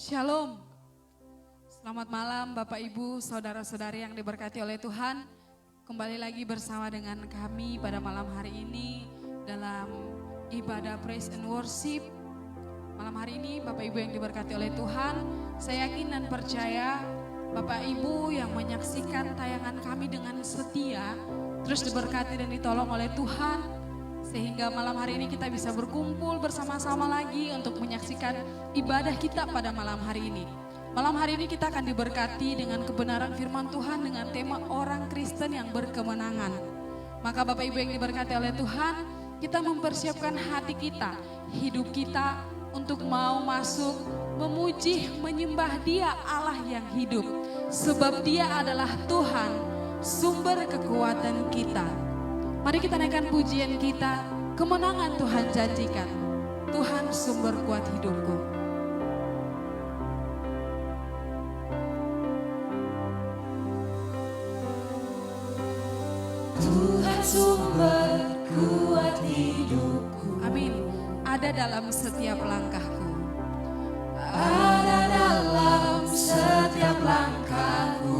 Shalom, selamat malam Bapak Ibu, Saudara-saudari yang diberkati oleh Tuhan. Kembali lagi bersama dengan kami pada malam hari ini dalam ibadah praise and worship. Malam hari ini Bapak Ibu yang diberkati oleh Tuhan, saya yakin dan percaya Bapak Ibu yang menyaksikan tayangan kami dengan setia, terus diberkati dan ditolong oleh Tuhan. Sehingga malam hari ini kita bisa berkumpul bersama-sama lagi untuk menyaksikan ibadah kita pada malam hari ini. Malam hari ini kita akan diberkati dengan kebenaran firman Tuhan dengan tema orang Kristen yang berkemenangan. Maka Bapak Ibu yang diberkati oleh Tuhan, kita mempersiapkan hati kita, hidup kita untuk mau masuk memuji, menyembah Dia Allah yang hidup. Sebab Dia adalah Tuhan, sumber kekuatan kita. Mari kita naikkan pujian kita, kemenangan Tuhan janjikan. Tuhan sumber kuat hidupku. Tuhan sumber kuat hidupku. Amin. Ada dalam setiap langkahku. Ada dalam setiap langkahku.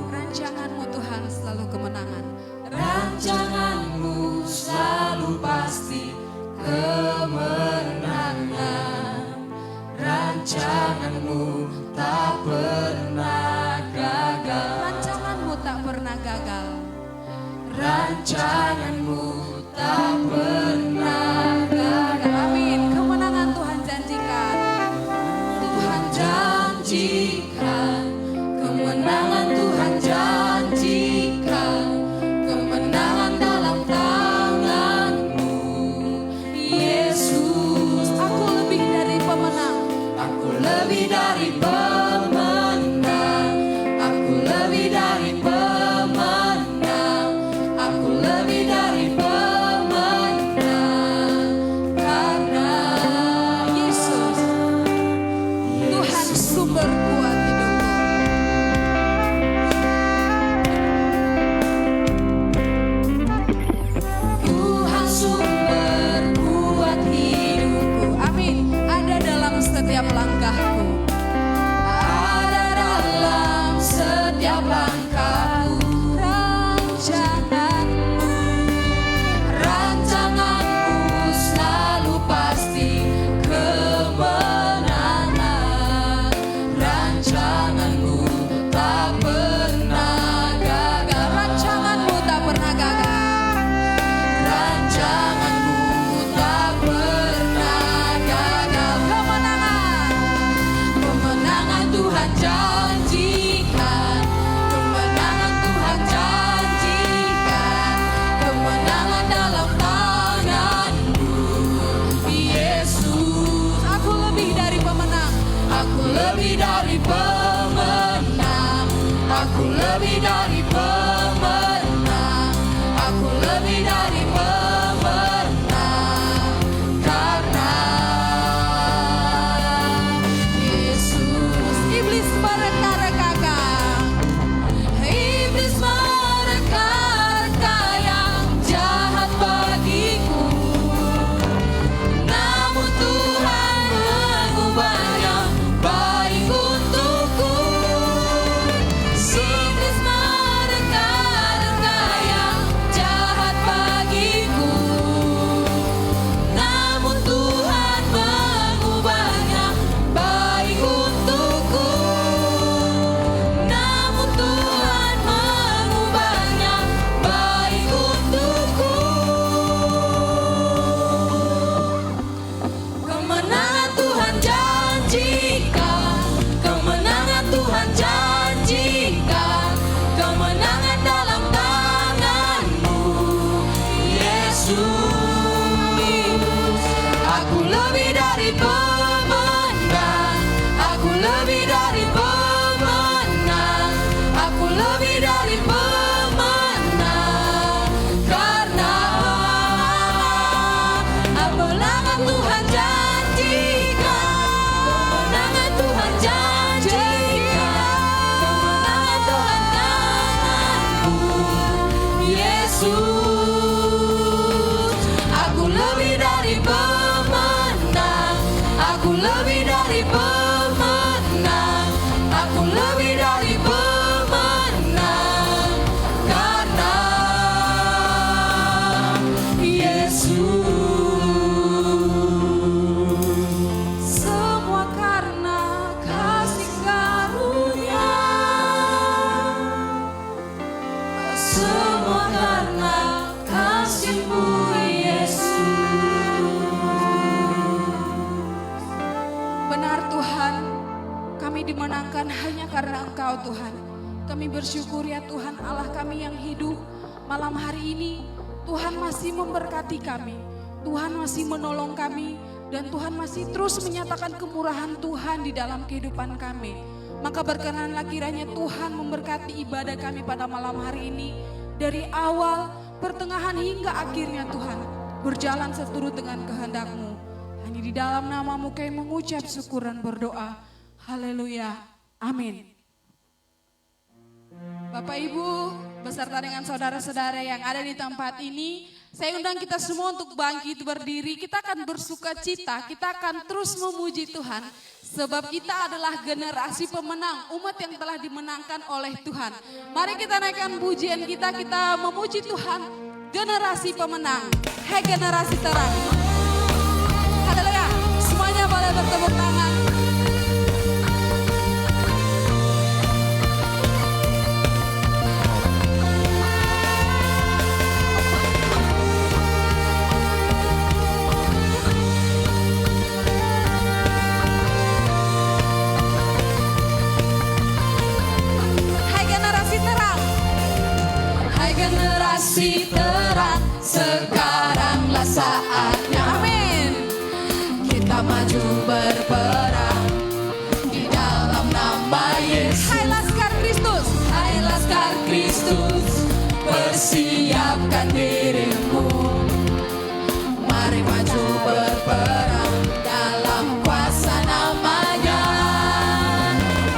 Rancanganmu Tuhan selalu kemenangan. Rancanganmu selalu pasti kemenangan. Rancanganmu tak pernah gagal. Rancanganmu tak pernah gagal. Rancanganmu tak pernah gagal. Amin. Kemenangan Tuhan janjikan. Tuhan janjikan. Kemenangan Tuhan janjikan. Kemenangan dalam tangan-Mu, Yesus. Aku lebih dari pemenang. Aku lebih dari pemenang. Aku lebih dari pemenang. Aku lebih dari pemenang. Karena Yesus, Tuhan sumber kuat hidupku. Tuhan sumber kuat hidupku. Amin. Ada dalam setiap langkahku. Ada dalam setiap langkahku. Rancanganmu, Rancanganmu selalu pasti kemenangan. Rancanganmu tak pernah gagal. rancanganmu tak pernah gagal. Rancanganmu tak pernah gagal. Kemenangan Tuhan janjikan. Kemenangan Tuhan janjikan. Kemenangan dalam tangan-Mu, Yesus. Aku lebih dari pemenang. Aku lebih dari pemenang. Aku lebih dari pemenang. Aku lebih dari pemenang. Karena Yesus. Iblis mereka-reka. Engkau Tuhan. Kami bersyukur ya Tuhan Allah kami yang hidup malam hari ini. Tuhan masih memberkati kami, Tuhan masih menolong kami, dan Tuhan masih terus menyatakan kemurahan Tuhan di dalam kehidupan kami. Maka berkenanlah kiranya Tuhan memberkati ibadah kami pada malam hari ini. Dari awal, pertengahan hingga akhirnya Tuhan berjalan seturut dengan kehendak-Mu. Hanya di dalam nama-Mu kami mengucap syukur dan berdoa. Haleluya. Amin. Bapak Ibu beserta dengan saudara-saudara yang ada di tempat ini, saya undang kita semua untuk bangkit berdiri. Kita akan bersuka cita, kita akan terus memuji Tuhan. Sebab kita adalah generasi pemenang, umat yang telah dimenangkan oleh Tuhan. Mari kita naikkan pujian kita memuji Tuhan. Generasi pemenang, hai generasi terang. Haleluya, semuanya boleh bertepuk tangan. Generasi terang, sekaranglah saatnya. Amin. Kita maju berperang di dalam nama Yesus. Hai Laskar Kristus, hai Laskar Kristus, persiapkan dirimu. Mari maju berperang dalam kuasa namanya.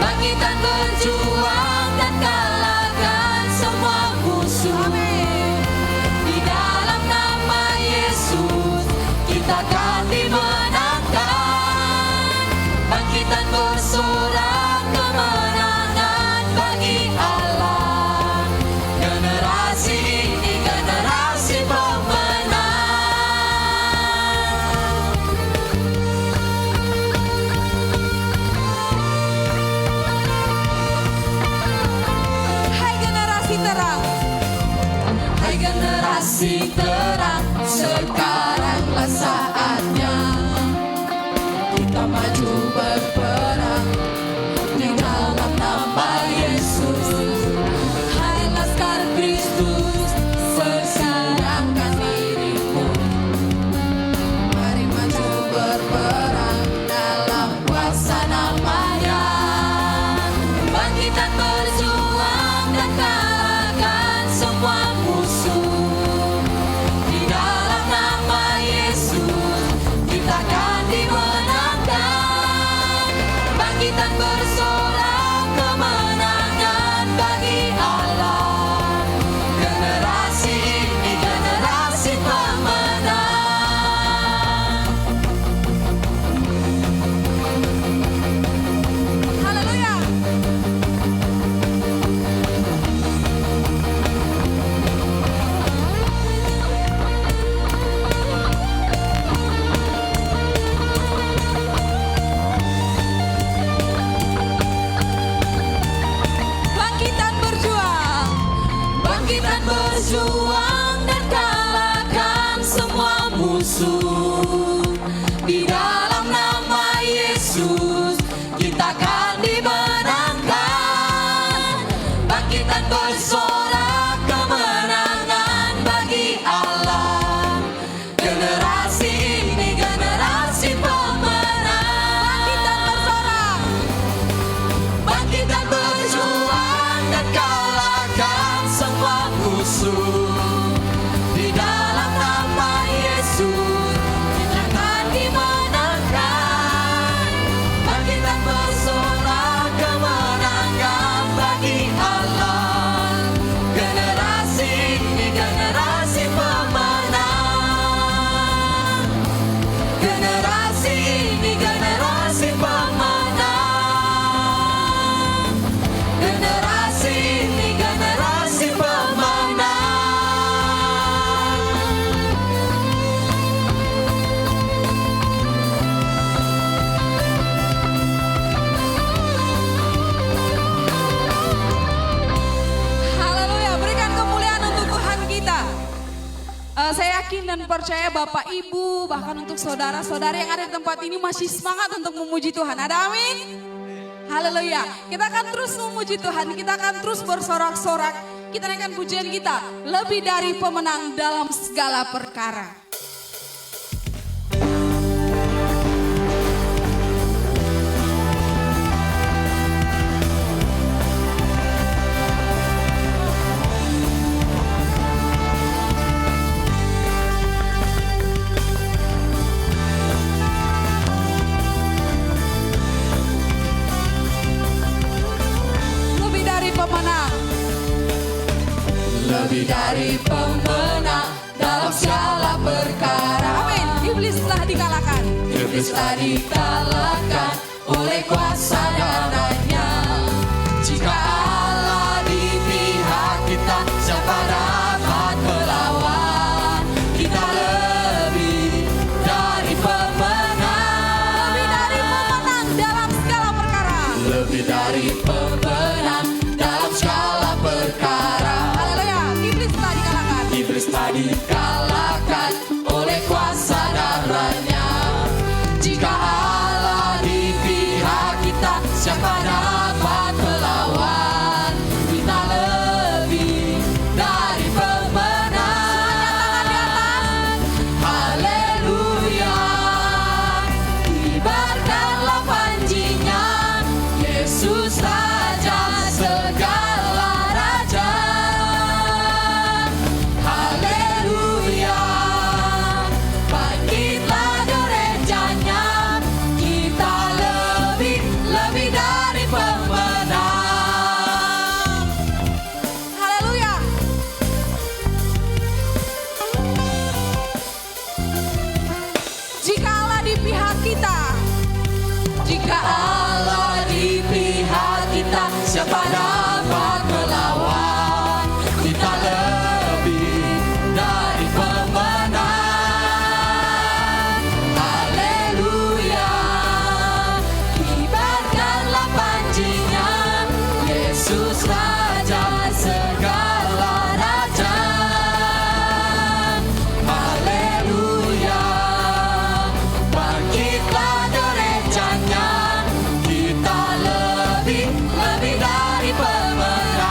Bangkitan berjuang dan kalahkan semua musuh. amin. Di dalam nama Yesus kita akan dimenangkan. Bangkitan bersorak kemenangan bagi Allah. Generasi ini generasi pemenang. Hai generasi terang, Hai generasi terang, sekaranglah saatnya. Kita maju berperang di dalam nama Yesus. Hai Laskar Kristus, persiapkan dirimu. Mari maju berperang dalam kuasa namanya. Bangkitan berjuang dan kalahkan semua musuh. Di dalam nama Yesus kita akan dimenangkan. Bangkitan bersorak kemenangan bagi Allah. Generasi ini generasi pemenang. haleluya. Bangkitan berjuang, Bangkitan berjuang dan kalahkan semua musuh. Di dalam nama Yesus kita akan dimenangkan. Bangkitan bersorak kemenangan bagi Allah. Generasi ini generasi pemenang. bangkitan bersorak, Bangkitan berjuang dan kalahkan semua musuh. Di dalam nama Yesus kita akan dimenangkan. Bangkitan bersorak kemenangan bagi Allah. Generasi ini generasi pemenang. Generasi ini generasi pemenang. Generasi ini generasi pemenang. haleluya. Berikan kemuliaan untuk Tuhan kita. Saya yakin dan percaya Bapak Ibu bahkan untuk saudara-saudara yang ada di tempat ini masih semangat untuk memuji Tuhan. Ada amin? Haleluya. Kita akan terus memuji Tuhan, kita akan terus bersorak-sorak. Kita naikkan pujian kita, lebih dari pemenang dalam segala perkara. Lebih dari pemenang dalam segala perkara. Amin. Iblis telah dikalahkan. Iblis telah dikalahkan oleh kuasa darahnya. Jika Allah di pihak kita, siapa dapat melawan? Kita lebih dari pemenang. Lebih dari pemenang dalam segala perkara. Lebih dari pemenang dalam segala perkara. Iblis telah dikalahkan oleh kuasa darahnya. Jika Allah di pihak kita, siapa dapat melawan? Kita lebih dari pemenang. Haleluya. Kibarkanlah panjinya, Yesus Raja segala raja. Siapa dapat melawan? Kita lebih dari pemenang. Haleluya. Kibarkanlah panjinya, Yesus Raja segala raja. Haleluya. Bangkitlah gerejanya, kita lebih dari pemenang.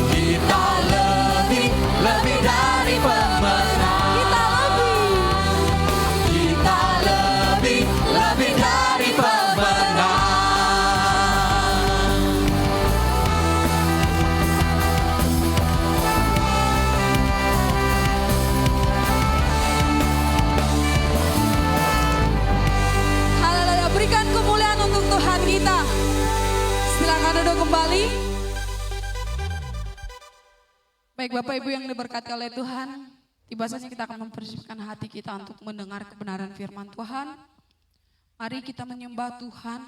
Kita lebih dari pemenang. Kita lebih dari pemenang. Haleluya, berikan kemuliaan untuk Tuhan kita. Silakan duduk kembali. Baik Bapak Ibu yang diberkati oleh Tuhan, tiba saatnya kita akan mempersiapkan hati kita untuk mendengar kebenaran firman Tuhan. Mari kita menyembah Tuhan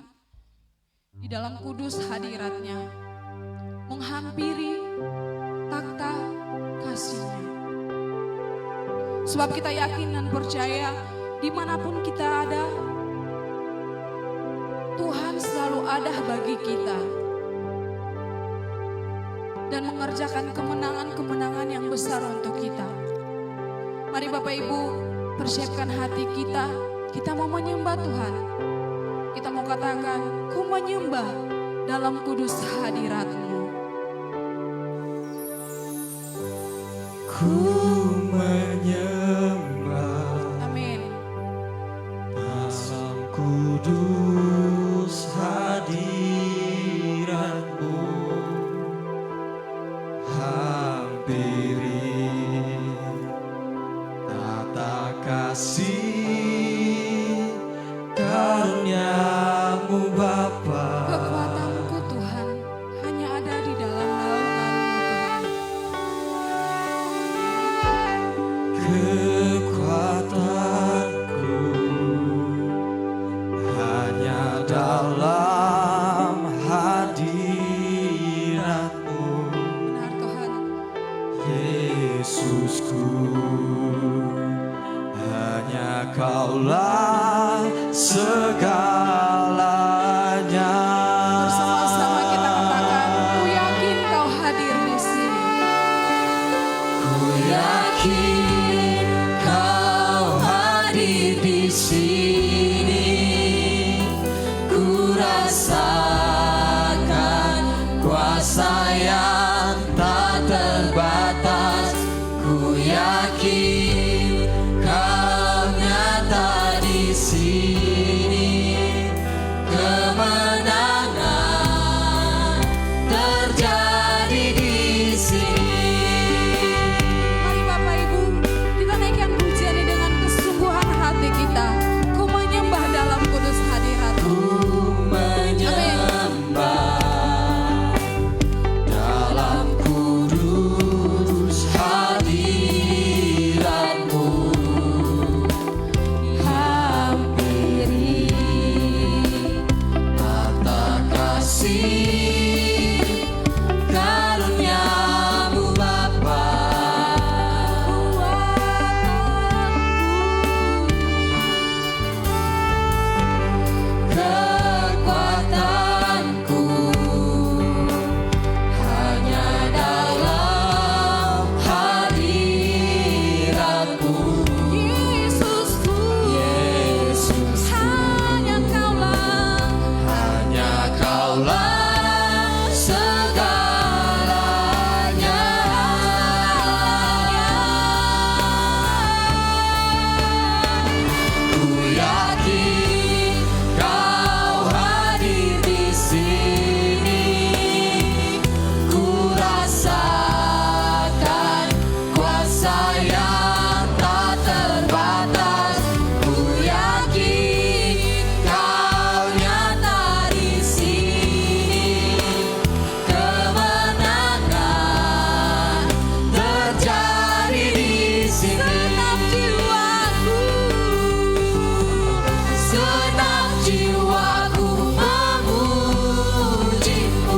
di dalam kudus hadirat-Nya, menghampiri takhta kasih-Nya. Sebab kita yakin dan percaya dimanapun kita ada, Tuhan selalu ada bagi kita dan mengerjakan kemenangan-kemenangan yang besar untuk kita. Mari Bapak Ibu persiapkan hati kita, kita mau menyembah Tuhan. Kita mau katakan, ku menyembah dalam kudus hadirat-Mu. Ku menyembah. Amin. Dalam kudus hadirat-Mu, hampiri tata kasih karunia-Mu Bapa. Kekuatanku Tuhan hanya ada di dalam naungan-Mu Tuhan. Kekuatanku hanya dalam hadirat-Mu. Benar Tuhan. Yesusku, hanya Kaulah segalanya. Bersama-sama kita katakan, ku yakin Kau hadir di sini. Ku yakin Kau hadir di sini. Ku sini, kemenangan terjadi di sini. Mari Bapak Ibu, kita naikkan pujian ini dengan kesungguhan hati kita. Ku menyembah dalam kudus hadirat-Mu. Menyembah dalam kudus hadirat-Mu. Hampiri Mata kasih karunia-Mu Bapa, kekuatanku hanya dalam hadirat-Mu. Yesusku, Yesus, hanya Kaulah hanya Kaulah segalanya. Ku yakin Kau hadir di sini. Ku rasakan kuasa yang tak terbatas. Ku yakin Kau nyata di sini. Kemenangan terjadi di sini. Senang jiwaku, Senang jiwaku memuji-Mu.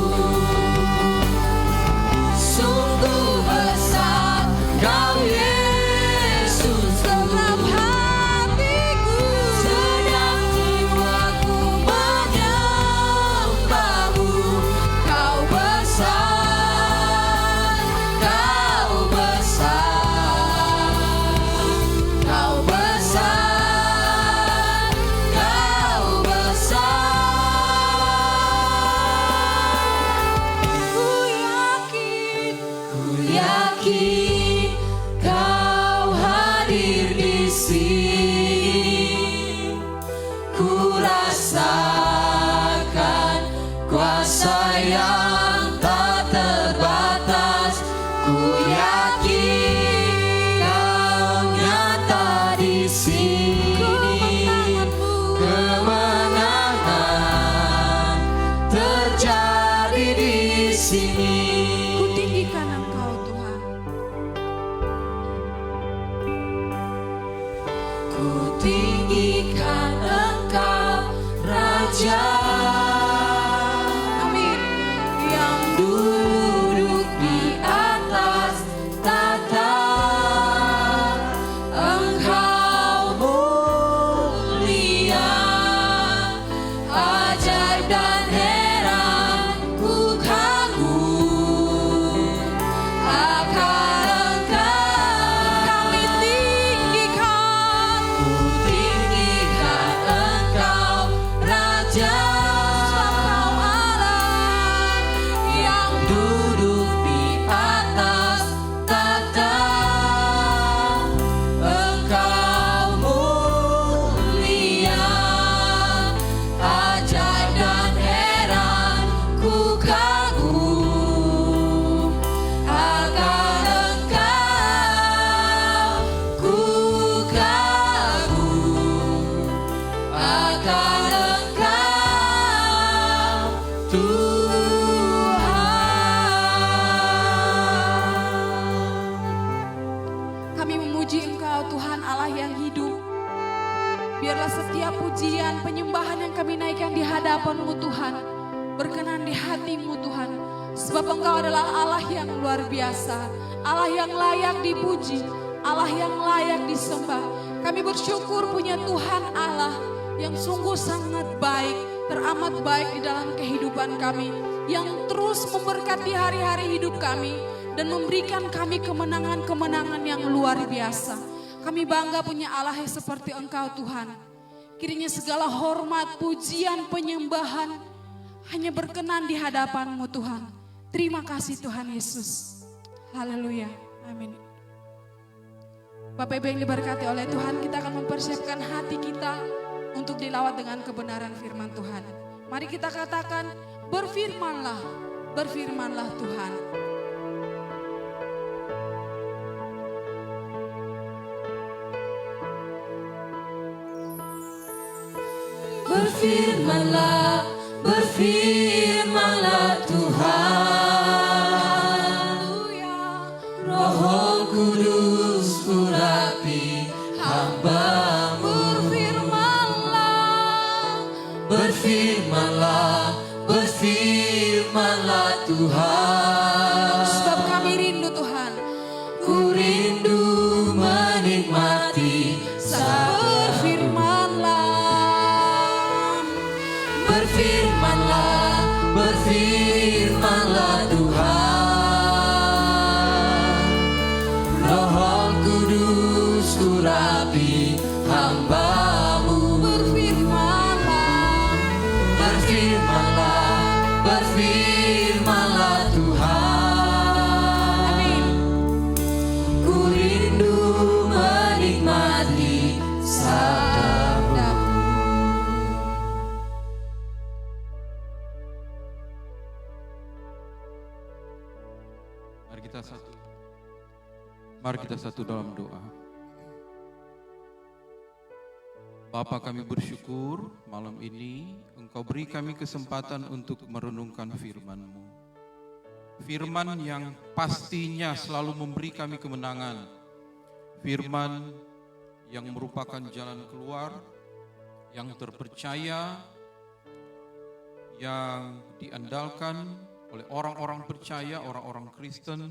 Sungguh besar Kau Yesus. dalam hatiku. Senang jiwaku menyembah-Mu. Kau besar, Kau besar, Kau besar, Kau besar. Ku yakin Kau hadir di sini. Ku rasakan kuasa yang tak terbatas. Ku yakin Kau nyata di sini. Kemenangan terjadi di sini. Ku tinggikan Engkau Tuhan. Ku tinggikan Engkau Raja, Amin. yang duduk di atas tahta. Engkau mulia, ajaib dan heran ku kagum akan Engkau. Kami tinggikan. Ku tinggikan Engkau Raja, Engkau Allah yang duduk di atas tahta. Engkau mulia, ajaib dan heran ku kagum akan Engkau. Ku kagum akan Engkau, Tuhan. Kami memuji Engkau Tuhan Allah yang hidup. Biarlah setiap pujian, penyembahan yang kami naikkan di hadapan-Mu Tuhan, berkenan di hati-Mu Tuhan. Sebab Engkau adalah Allah yang luar biasa, Allah yang layak dipuji, Allah yang layak disembah. Kami bersyukur punya Tuhan Allah yang sungguh sangat baik, teramat baik di dalam kehidupan kami, yang terus memberkati hari-hari hidup kami dan memberikan kami kemenangan-kemenangan yang luar biasa. Kami bangga punya Allah yang seperti Engkau Tuhan. Kiranya segala hormat, pujian, penyembahan hanya berkenan di hadapan-Mu Tuhan. Terima kasih Tuhan Yesus. Haleluya. Amin. Bapak Ibu yang diberkati oleh Tuhan, kita akan mempersiapkan hati kita untuk dilawat dengan kebenaran firman Tuhan. Mari kita katakan, berfirmanlah, berfirmanlah Tuhan. Berfirmanlah, berfirmanlah Tuhan. Roh Kudus urapi hamba-Mu. Berfirmanlah, berfirmanlah Tuhan. Sebab kami rindu Tuhan. Ku rindu menikmati Berfirmanlah, Berfirmanlah, berfirmanlah Tuhan. Roh Kudus urapi hamba-Mu. berfirmanlah, Berfirmanlah, berfirmanlah Tuhan. amin. Ku rindu menikmati sabda-Mu. Mari kita satu dalam doa. Bapa, kami bersyukur malam ini Engkau beri kami kesempatan untuk merenungkan firman-Mu. Firman yang pastinya selalu memberi kami kemenangan. Firman yang merupakan jalan keluar, yang terpercaya, yang diandalkan oleh orang-orang percaya, orang-orang Kristen,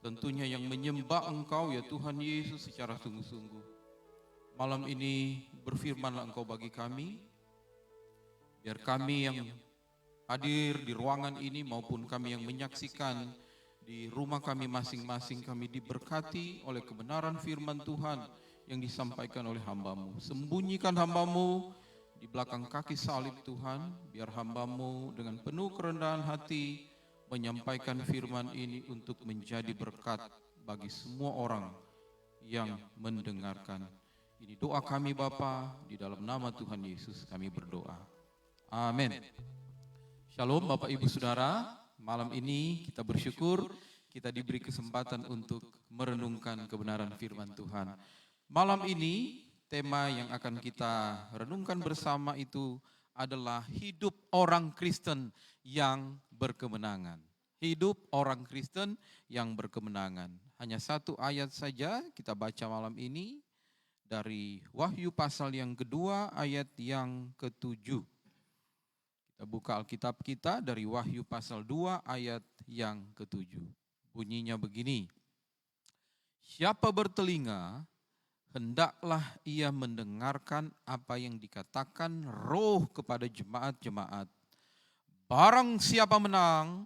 tentunya yang menyembah Engkau ya Tuhan Yesus secara sungguh-sungguh. Malam ini berfirmanlah Engkau bagi kami, biar kami yang hadir di ruangan ini maupun kami yang menyaksikan di rumah kami masing-masing, kami diberkati oleh kebenaran firman Tuhan yang disampaikan oleh hamba-Mu. Sembunyikan hamba-Mu di belakang kaki salib Tuhan, biar hamba-Mu dengan penuh kerendahan hati menyampaikan firman ini untuk menjadi berkat bagi semua orang yang mendengarkan. Ini doa kami Bapa, di dalam nama Tuhan Yesus kami berdoa. Amin. Shalom Bapak Ibu Saudara, malam ini kita bersyukur kita diberi kesempatan untuk merenungkan kebenaran firman Tuhan. Malam ini tema yang akan kita renungkan bersama itu adalah hidup orang Kristen yang berkemenangan. Hidup orang Kristen yang berkemenangan. Hanya satu ayat saja kita baca malam ini dari Wahyu pasal yang kedua ayat yang ke-7. Kita buka Alkitab kita dari Wahyu pasal 2 ayat yang ke-7. Bunyinya begini. Siapa bertelinga, hendaklah ia mendengarkan apa yang dikatakan Roh kepada jemaat-jemaat. Barang siapa menang,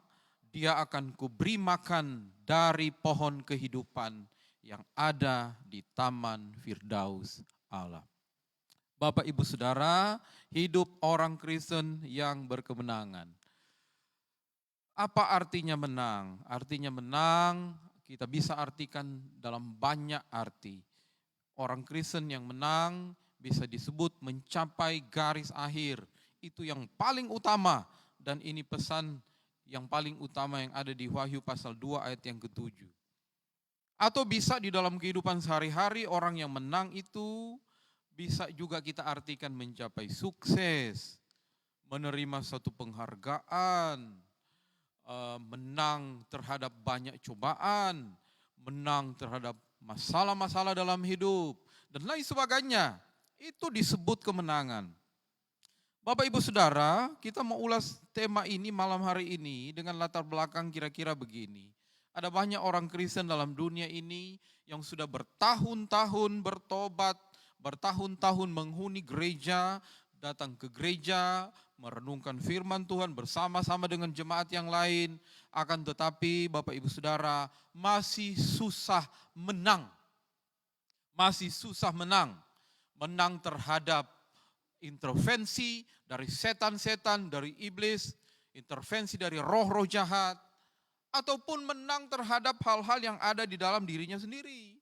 dia akan kuberi makan dari pohon kehidupan yang ada di Taman Firdaus Allah. Bapak Ibu Saudara, hidup orang Kristen yang berkemenangan. Apa artinya menang? Artinya menang kita bisa artikan dalam banyak arti. Orang Kristen yang menang bisa disebut mencapai garis akhir. Itu yang paling utama. Dan ini pesan yang paling utama yang ada di Wahyu pasal 2 ayat yang ke-7. Atau bisa di dalam kehidupan sehari-hari orang yang menang itu bisa juga kita artikan mencapai sukses, menerima satu penghargaan, menang terhadap banyak cobaan, menang terhadap masalah-masalah dalam hidup, dan lain sebagainya. Itu disebut kemenangan. Bapak Ibu Saudara, kita mau ulas tema ini malam hari ini dengan latar belakang kira-kira begini. Ada banyak orang Kristen dalam dunia ini yang sudah bertahun-tahun bertobat, bertahun-tahun menghuni gereja, datang ke gereja, merenungkan firman Tuhan bersama-sama dengan jemaat yang lain. Akan tetapi Bapak Ibu Saudara masih susah menang. Masih susah menang. Menang terhadap intervensi dari setan-setan, dari iblis, intervensi dari roh-roh jahat, ataupun menang terhadap hal-hal yang ada di dalam dirinya sendiri.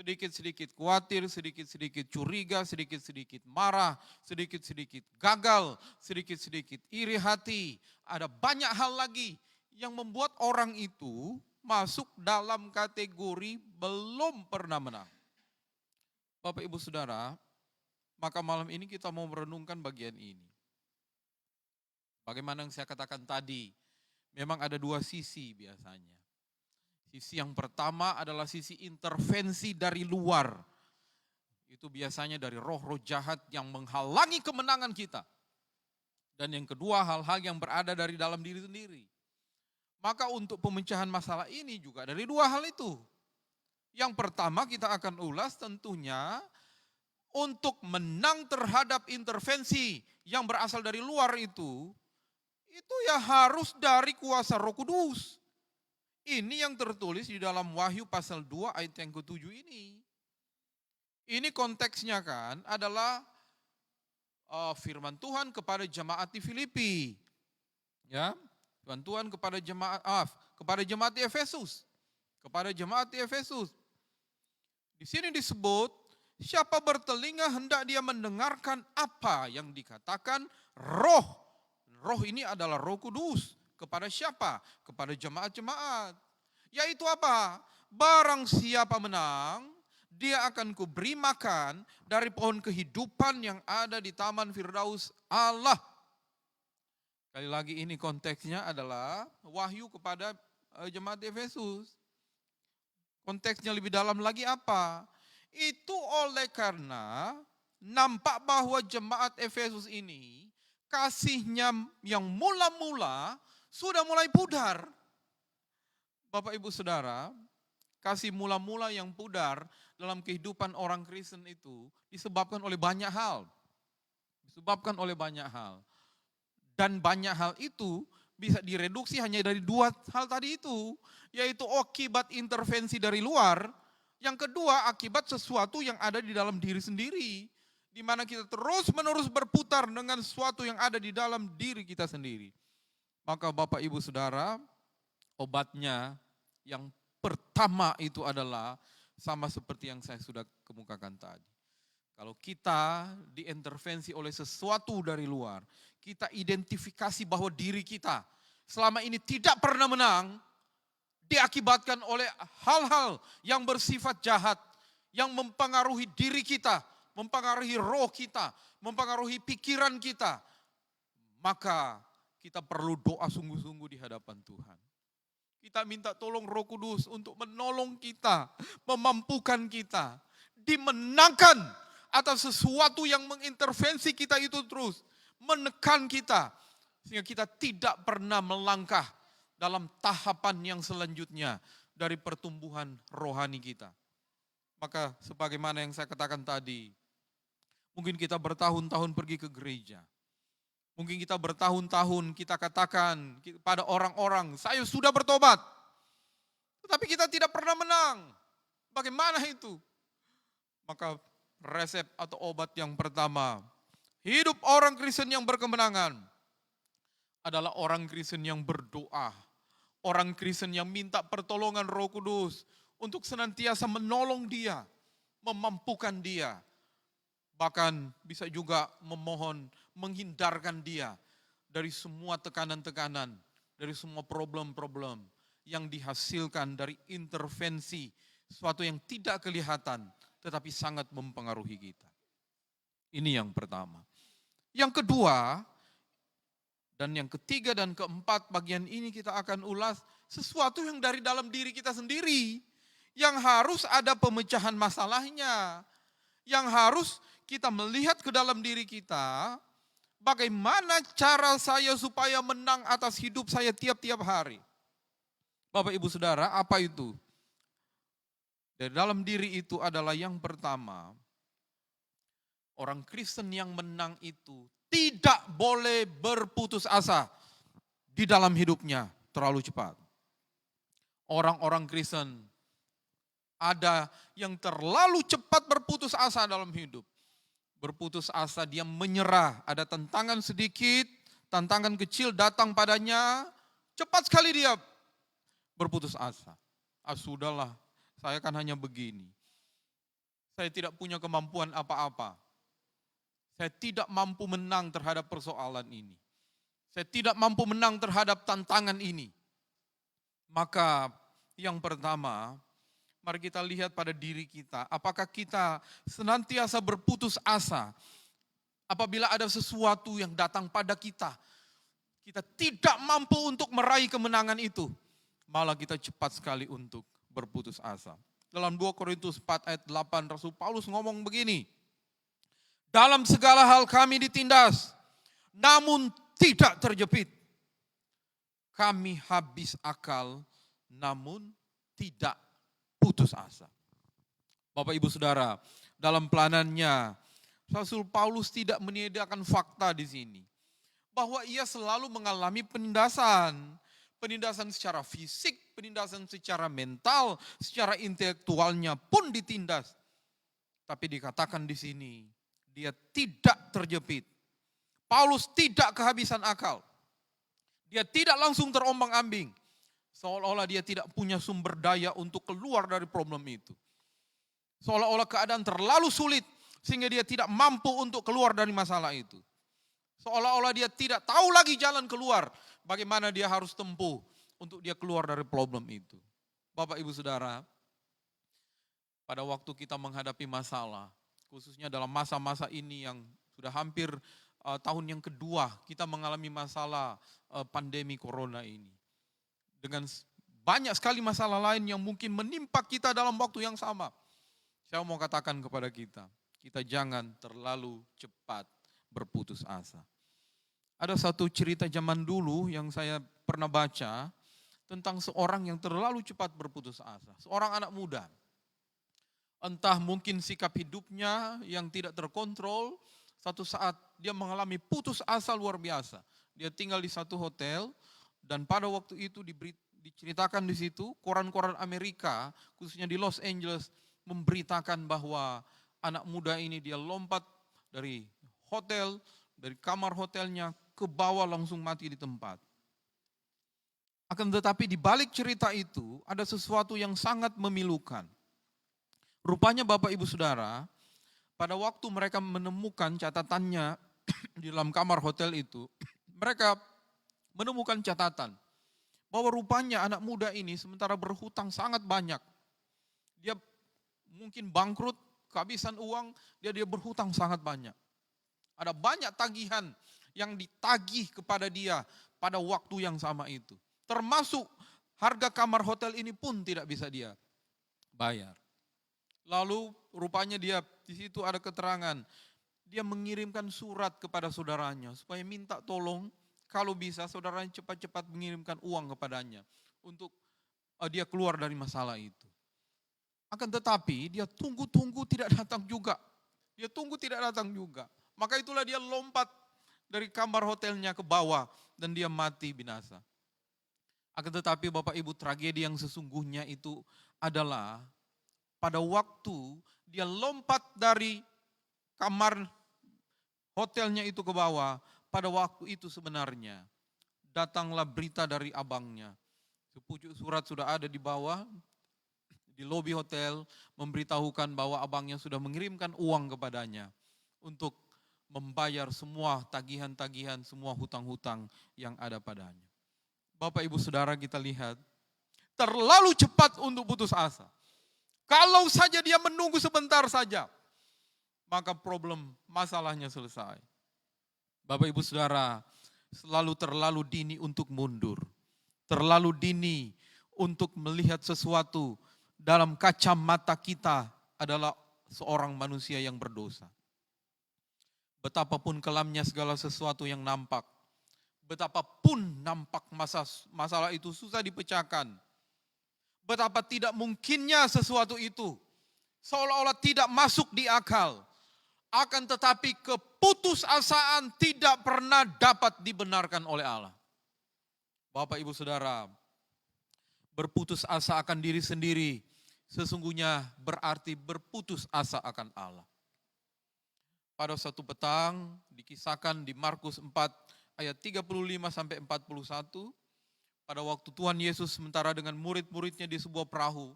sedikit-sedikit khawatir, sedikit-sedikit curiga, sedikit-sedikit marah, sedikit-sedikit gagal, sedikit-sedikit iri hati. Ada banyak hal lagi yang membuat orang itu masuk dalam kategori belum pernah menang. Bapak Ibu Saudara, maka malam ini kita mau merenungkan bagian ini. Bagaimana yang saya katakan tadi, memang ada dua sisi biasanya. Sisi yang pertama adalah sisi intervensi dari luar. Itu biasanya dari roh-roh jahat yang menghalangi kemenangan kita. Dan yang kedua, hal-hal yang berada dari dalam diri sendiri. Maka untuk pemecahan masalah ini juga dari dua hal itu. Yang pertama kita akan ulas tentunya untuk menang terhadap intervensi yang berasal dari luar itu ya harus dari kuasa Roh Kudus. Ini yang tertulis di dalam Wahyu pasal 2 ayat yang ke-7 ini. Ini konteksnya kan adalah firman Tuhan kepada jemaat di Filipi. Ya, firman Tuhan kepada jemaat di Efesus. Kepada jemaat di Efesus. Di sini disebut, siapa bertelinga hendak dia mendengarkan apa yang dikatakan roh. Roh ini adalah Roh Kudus. Kepada siapa? Kepada jemaat-jemaat. Yaitu apa? Barang siapa menang, dia akan kuberi makan dari pohon kehidupan yang ada di Taman Firdaus Allah. Sekali lagi ini konteksnya adalah wahyu kepada jemaat Efesus. Konteksnya lebih dalam lagi apa? Itu oleh karena nampak bahwa jemaat Efesus ini kasihnya yang mula-mula sudah mulai pudar. Bapak Ibu Saudara, kasih mula-mula yang pudar dalam kehidupan orang Kristen itu disebabkan oleh banyak hal. Disebabkan oleh banyak hal. Dan banyak hal itu bisa direduksi hanya dari dua hal tadi itu. Yaitu akibat intervensi dari luar. Yang kedua akibat sesuatu yang ada di dalam diri sendiri. Di mana kita terus-menerus berputar dengan sesuatu yang ada di dalam diri kita sendiri. Maka Bapak Ibu Saudara, obatnya yang pertama itu adalah sama seperti yang saya sudah kemukakan tadi. Kalau kita diintervensi oleh sesuatu dari luar, kita identifikasi bahwa diri kita selama ini tidak pernah menang, diakibatkan oleh hal-hal yang bersifat jahat, yang mempengaruhi diri kita, mempengaruhi roh kita, mempengaruhi pikiran kita. Maka kita perlu doa sungguh-sungguh di hadapan Tuhan. Kita minta tolong Roh Kudus untuk menolong kita, memampukan kita, dimenangkan atas sesuatu yang mengintervensi kita itu terus, menekan kita, sehingga kita tidak pernah melangkah dalam tahapan yang selanjutnya dari pertumbuhan rohani kita. Maka sebagaimana yang saya katakan tadi, mungkin kita bertahun-tahun pergi ke gereja. Mungkin kita bertahun-tahun kita katakan pada orang-orang, saya sudah bertobat. Tetapi kita tidak pernah menang. Bagaimana itu? Maka resep atau obat yang pertama, hidup orang Kristen yang berkemenangan adalah orang Kristen yang berdoa. Orang Kristen yang minta pertolongan Roh Kudus untuk senantiasa menolong dia, memampukan dia. Bahkan bisa juga memohon menghindarkan dia dari semua tekanan-tekanan, dari semua problem-problem yang dihasilkan dari intervensi sesuatu yang tidak kelihatan tetapi sangat mempengaruhi kita. Ini yang pertama. Yang kedua dan yang ketiga dan keempat bagian ini kita akan ulas sesuatu yang dari dalam diri kita sendiri yang harus ada pemecahan masalahnya, yang harus kita melihat ke dalam diri kita, bagaimana cara saya supaya menang atas hidup saya tiap-tiap hari. Bapak Ibu Saudara, apa itu? Dari dalam diri itu adalah yang pertama, orang Kristen yang menang itu tidak boleh berputus asa di dalam hidupnya terlalu cepat. Orang-orang Kristen ada yang terlalu cepat berputus asa dalam hidup. Berputus asa, dia menyerah. Ada tantangan sedikit, tantangan kecil datang padanya, cepat sekali dia berputus asa. Sudahlah, saya kan hanya begini. saya tidak punya kemampuan apa-apa. Saya tidak mampu menang terhadap persoalan ini. Saya tidak mampu menang terhadap tantangan ini. Maka yang pertama, mari kita lihat pada diri kita. Apakah kita senantiasa berputus asa apabila ada sesuatu yang datang pada kita. Kita tidak mampu untuk meraih kemenangan itu. Malah kita cepat sekali untuk berputus asa. Dalam 2 Korintus 4 ayat 8 Rasul Paulus ngomong begini. Dalam segala hal kami ditindas, namun tidak terjepit. Kami habis akal, namun tidak putus asa. Bapak Ibu Saudara, dalam pelanannya, Rasul Paulus tidak menyediakan fakta di sini. Bahwa ia selalu mengalami penindasan. Penindasan secara fisik, penindasan secara mental, secara intelektualnya pun ditindas. Tapi dikatakan di sini, dia tidak terjepit. Paulus tidak kehabisan akal. Dia tidak langsung terombang-ambing. Seolah-olah dia tidak punya sumber daya untuk keluar dari problem itu. Seolah-olah keadaan terlalu sulit sehingga dia tidak mampu untuk keluar dari masalah itu. Seolah-olah dia tidak tahu lagi jalan keluar. Bagaimana dia harus tempuh untuk dia keluar dari problem itu. Bapak Ibu Saudara, pada waktu kita menghadapi masalah, khususnya dalam masa-masa ini yang sudah hampir tahun yang kedua kita mengalami masalah pandemi corona ini. Dengan banyak sekali masalah lain yang mungkin menimpa kita dalam waktu yang sama. Saya mau katakan kepada kita jangan terlalu cepat berputus asa. Ada satu cerita zaman dulu yang saya pernah baca tentang seorang yang terlalu cepat berputus asa. Seorang anak muda. Entah mungkin sikap hidupnya yang tidak terkontrol, satu saat dia mengalami putus asa luar biasa. Dia tinggal di satu hotel dan pada waktu itu diceritakan di situ, koran-koran Amerika, khususnya di Los Angeles, memberitakan bahwa anak muda ini dia lompat dari hotel, dari kamar hotelnya ke bawah langsung mati di tempat. Akan tetapi di balik cerita itu ada sesuatu yang sangat memilukan. Rupanya Bapak Ibu Saudara, pada waktu mereka menemukan catatannya di dalam kamar hotel itu, mereka menemukan catatan bahwa rupanya anak muda ini sementara berhutang sangat banyak. Dia mungkin bangkrut, kehabisan uang, dia berhutang sangat banyak. Ada banyak tagihan yang ditagih kepada dia pada waktu yang sama itu. Termasuk harga kamar hotel ini pun tidak bisa dia bayar. Lalu rupanya dia di situ ada keterangan, dia mengirimkan surat kepada saudaranya supaya minta tolong kalau bisa saudaranya cepat-cepat mengirimkan uang kepadanya untuk dia keluar dari masalah itu. Akan tetapi dia tunggu-tunggu tidak datang juga. Dia tunggu tidak datang juga. Maka itulah dia lompat dari kamar hotelnya ke bawah dan dia mati binasa. Akan tetapi Bapak Ibu, tragedi yang sesungguhnya itu adalah pada waktu dia lompat dari kamar hotelnya itu ke bawah, pada waktu itu sebenarnya datanglah berita dari abangnya. Sepucuk surat sudah ada di bawah, di lobi hotel, memberitahukan bahwa abangnya sudah mengirimkan uang kepadanya untuk membayar semua tagihan-tagihan, semua hutang-hutang yang ada padanya. Bapak Ibu Saudara, kita lihat, terlalu cepat untuk putus asa. Kalau saja dia menunggu sebentar saja, maka problem masalahnya selesai. Bapak Ibu Saudara, selalu terlalu dini untuk mundur. Terlalu dini untuk melihat sesuatu dalam kacamata kita adalah seorang manusia yang berdosa. Betapapun kelamnya segala sesuatu yang nampak, betapapun nampak masalah itu susah dipecahkan, betapa tidak mungkinnya sesuatu itu, seolah-olah tidak masuk di akal, akan tetapi keputusasaan tidak pernah dapat dibenarkan oleh Allah. Bapak Ibu Saudara, berputus asa akan diri sendiri sesungguhnya berarti berputus asa akan Allah. Pada suatu petang dikisahkan di Markus 4 ayat 35 sampai 41, pada waktu Tuhan Yesus sementara dengan murid-muridnya di sebuah perahu,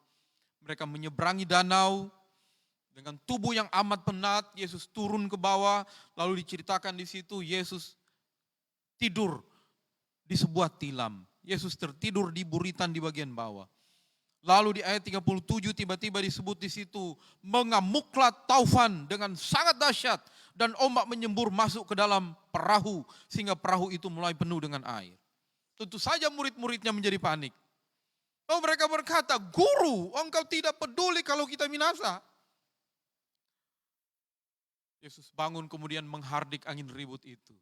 mereka menyeberangi danau Dengan tubuh yang amat penat, Yesus turun ke bawah, lalu diceritakan di situ Yesus tidur di sebuah tilam. Yesus tertidur di buritan di bagian bawah. Lalu di ayat 37 tiba-tiba disebut di situ, mengamuklah taufan dengan sangat dahsyat dan ombak menyembur masuk ke dalam perahu sehingga perahu itu mulai penuh dengan air. Tentu saja murid-muridnya menjadi panik. Lalu mereka berkata, "Guru, engkau tidak peduli kalau kita binasa." Yesus bangun kemudian menghardik angin ribut itu.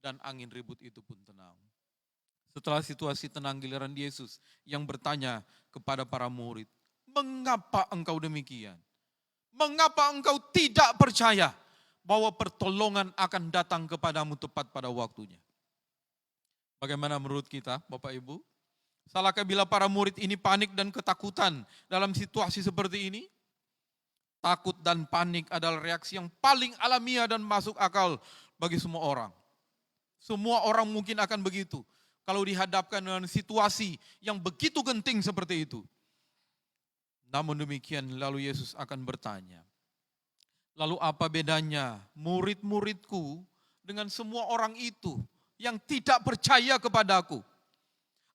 Dan angin ribut itu pun tenang. Setelah situasi tenang, giliran Yesus yang bertanya kepada para murid, "Mengapa engkau demikian? Mengapa engkau tidak percaya bahwa pertolongan akan datang kepadamu tepat pada waktunya?" Bagaimana menurut kita, Bapak Ibu? Salahkah bila para murid ini panik dan ketakutan dalam situasi seperti ini? Takut dan panik adalah reaksi yang paling alamiah dan masuk akal bagi semua orang. Semua orang mungkin akan begitu kalau dihadapkan dengan situasi yang begitu genting seperti itu. Namun demikian lalu Yesus akan bertanya, "Lalu apa bedanya murid-muridku dengan semua orang itu yang tidak percaya kepadaku?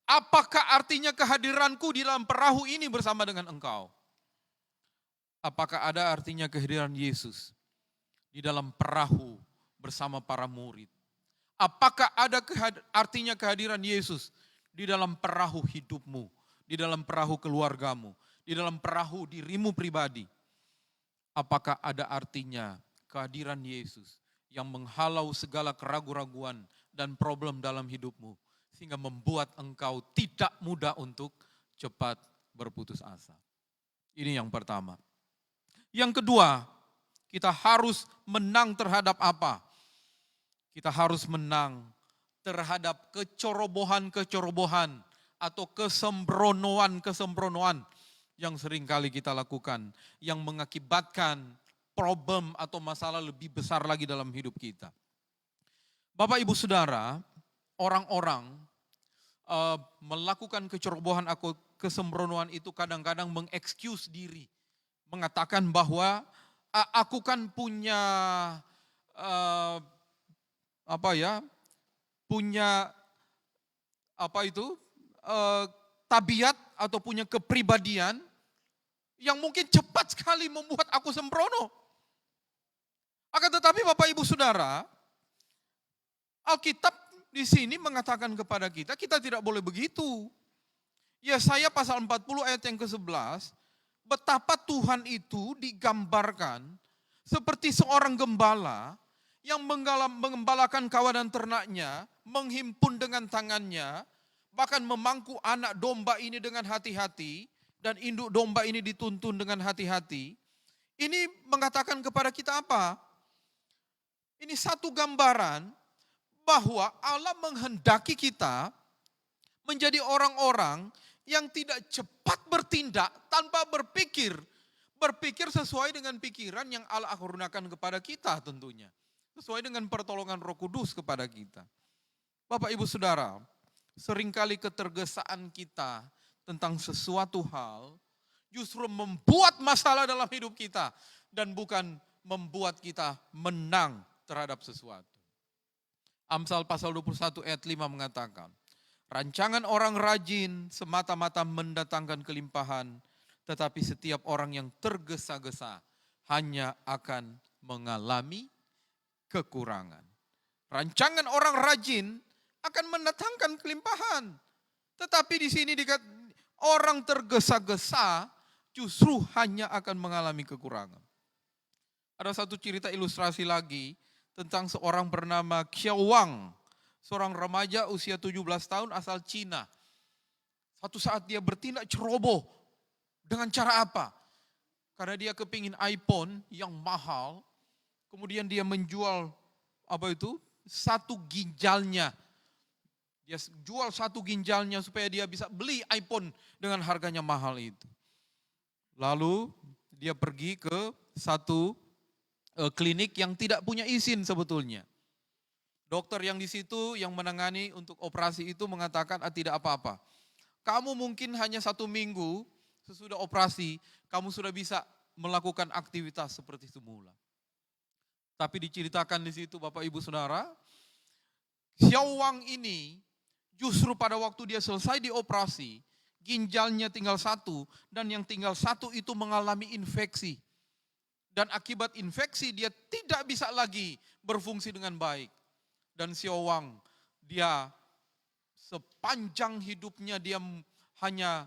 Apakah artinya kehadiranku di dalam perahu ini bersama dengan engkau?" Apakah ada artinya kehadiran Yesus di dalam perahu bersama para murid? Apakah ada artinya kehadiran Yesus di dalam perahu hidupmu, di dalam perahu keluargamu, di dalam perahu dirimu pribadi? Apakah ada artinya kehadiran Yesus yang menghalau segala keraguan-raguan dan problem dalam hidupmu sehingga membuat engkau tidak mudah untuk cepat berputus asa? Ini yang pertama. Yang kedua, kita harus menang terhadap apa? Kita harus menang terhadap kecerobohan-kecerobohan atau kesembronoan-kesembronoan yang seringkali kita lakukan, yang mengakibatkan problem atau masalah lebih besar lagi dalam hidup kita. Bapak, Ibu, Saudara, orang-orang melakukan kecerobohan atau kesembronoan itu kadang-kadang mengexcuse diri. Mengatakan bahwa aku kan punya tabiat atau punya kepribadian yang mungkin cepat sekali membuat aku sembrono. Akan tetapi Bapak Ibu Saudara, Alkitab di sini mengatakan kepada kita, kita tidak boleh begitu. Yesaya pasal 40 ayat yang ke-11, betapa Tuhan itu digambarkan seperti seorang gembala yang mengembalakan kawanan ternaknya, menghimpun dengan tangannya, bahkan memangku anak domba ini dengan hati-hati, dan induk domba ini dituntun dengan hati-hati. Ini mengatakan kepada kita apa? Ini satu gambaran bahwa Allah menghendaki kita menjadi orang-orang yang tidak cepat bertindak tanpa berpikir. Berpikir sesuai dengan pikiran yang Allah kurniakan kepada kita tentunya. Sesuai dengan pertolongan Roh Kudus kepada kita. Bapak, Ibu, Saudara, seringkali ketergesaan kita tentang sesuatu hal justru membuat masalah dalam hidup kita dan bukan membuat kita menang terhadap sesuatu. Amsal pasal 21 ayat 5 mengatakan, rancangan orang rajin semata-mata mendatangkan kelimpahan, tetapi setiap orang yang tergesa-gesa hanya akan mengalami kekurangan. Rancangan orang rajin akan mendatangkan kelimpahan, tetapi di sini orang tergesa-gesa justru hanya akan mengalami kekurangan. Ada satu cerita ilustrasi lagi tentang seorang bernama Qiao Wang, seorang remaja usia 17 tahun asal Cina. Satu saat dia bertindak ceroboh. Dengan cara apa? Karena dia kepingin iPhone yang mahal, kemudian dia menjual satu ginjalnya. Dia jual satu ginjalnya supaya dia bisa beli iPhone dengan harganya mahal itu. Lalu dia pergi ke satu klinik yang tidak punya izin sebetulnya. Dokter yang di situ yang menangani untuk operasi itu mengatakan tidak apa-apa. Kamu mungkin hanya 1 minggu sesudah operasi, kamu sudah bisa melakukan aktivitas seperti semula. Tapi diceritakan di situ Bapak Ibu Saudara, Xiao Wang ini justru pada waktu dia selesai dioperasi, ginjalnya tinggal satu, dan yang tinggal satu itu mengalami infeksi. Dan akibat infeksi dia tidak bisa lagi berfungsi dengan baik. Dan Xiao Wang, dia sepanjang hidupnya dia hanya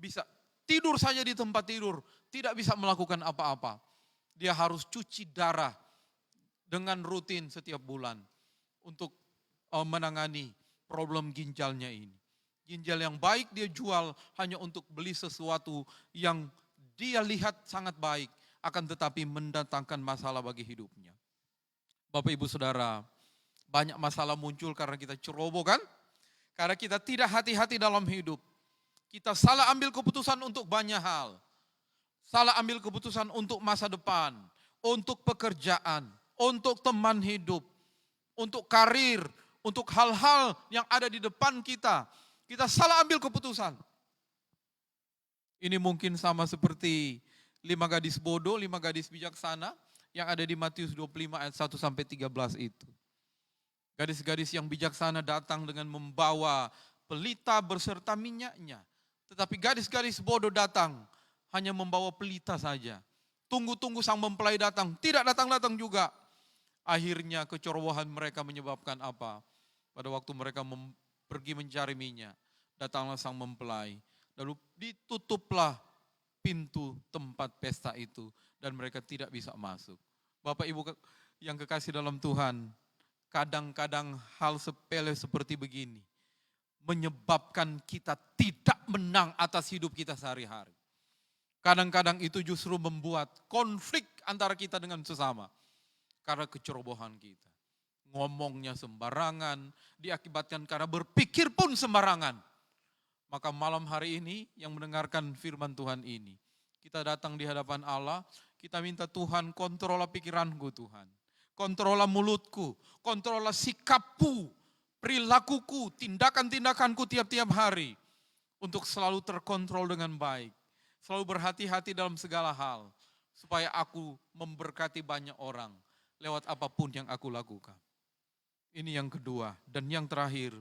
bisa tidur saja di tempat tidur, tidak bisa melakukan apa-apa. Dia harus cuci darah dengan rutin setiap bulan untuk menangani problem ginjalnya ini. Ginjal yang baik dia jual hanya untuk beli sesuatu yang dia lihat sangat baik, akan tetapi mendatangkan masalah bagi hidupnya. Bapak Ibu Saudara, banyak masalah muncul karena kita ceroboh kan? Karena kita tidak hati-hati dalam hidup. Kita salah ambil keputusan untuk banyak hal. Salah ambil keputusan untuk masa depan, untuk pekerjaan, untuk teman hidup, untuk karir, untuk hal-hal yang ada di depan kita. Kita salah ambil keputusan. Ini mungkin sama seperti 5 gadis bodoh, 5 gadis bijaksana yang ada di Matius 25 ayat 1 sampai 13 itu. Gadis-gadis yang bijaksana datang dengan membawa pelita berserta minyaknya. Tetapi gadis-gadis bodoh datang hanya membawa pelita saja. Tunggu-tunggu sang mempelai datang, tidak datang-datang juga. Akhirnya kecerobohan mereka menyebabkan apa? Pada waktu mereka pergi mencari minyak, datanglah sang mempelai. Lalu ditutuplah pintu tempat pesta itu dan mereka tidak bisa masuk. Bapak Ibu yang kekasih dalam Tuhan, kadang-kadang hal sepele seperti begini menyebabkan kita tidak menang atas hidup kita sehari-hari. Kadang-kadang itu justru membuat konflik antara kita dengan sesama. Karena kecerobohan kita. Ngomongnya sembarangan, diakibatkan karena berpikir pun sembarangan. Maka malam hari ini yang mendengarkan firman Tuhan ini, kita datang di hadapan Allah, kita minta Tuhan kontrol pikiranku Tuhan. Kontrol mulutku, kontrol sikapku, perilakuku, tindakan-tindakanku tiap-tiap hari. Untuk selalu terkontrol dengan baik. Selalu berhati-hati dalam segala hal. Supaya aku memberkati banyak orang lewat apapun yang aku lakukan. Ini yang kedua. Dan yang terakhir,